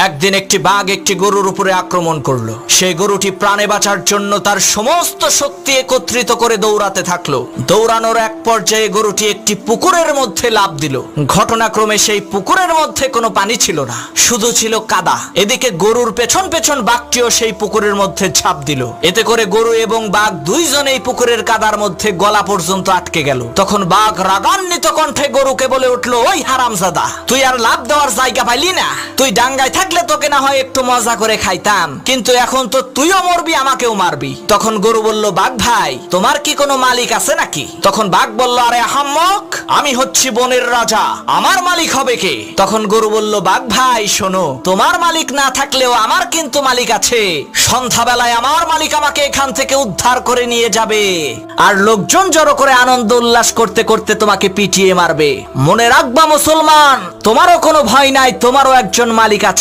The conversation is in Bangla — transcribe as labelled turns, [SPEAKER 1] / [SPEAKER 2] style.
[SPEAKER 1] একদিন একটি বাঘ একটি গরুর উপরে আক্রমণ করলো। সেই গরুটি প্রাণে বাঁচার জন্য তার সমস্ত শক্তি একত্রিত করে দৌড়াতে থাকলো। দৌড়ানোর এক পর্যায়ে গরুটি একটি পুকুরের মধ্যে লাফ দিল। ঘটনাক্রমে সেই পুকুরের মধ্যে কোনো পানি ছিল না, শুধু ছিল কাদা। এদিকে গরুর পেছন পেছন বাঘটিও সেই পুকুরের মধ্যে ঝাঁপ দিল। এতে করে গরু এবং বাঘ দুইজনেই পুকুরের কাদার মধ্যে গলা পর্যন্ত আটকে গেল। তখন বাঘ রাগান্বিত কণ্ঠে গরুকে বলে উঠলো, ওই হারামজাদা, তুই আর লাফ দেওয়ার জায়গা পাইলি না? তুই ডাঙ্গায় থাকলে তোকে না হয় একটু মজা করে খাইতাম, কিন্তু এখন তো তুইও মরবি, আমাকেও মারবি। তখন গরু বলল, বাঘ ভাই, তোমার কি কোনো মালিক আছে নাকি? তখন বাঘ বলল, আরে আহাম্মক, আমি হচ্ছি বনের রাজা, আমার মালিক হবে কে? তখন গরু বলল, বাঘ ভাই শোনো, তোমার মালিক না থাকলেও আমার কিন্তু মালিক আছে। সন্ধ্যাবেলায় আমার মালিক আমাকে এখান থেকে উদ্ধার করে নিয়ে যাবে, আর লোকজন জড়ো করে আনন্দ উল্লাস করতে করতে তোমাকে পিটিয়ে মারবে। মনে রাখবা মুসলমান, তোমারও কোনো ভয় নাই, তোমারও একজন মালিক আছে।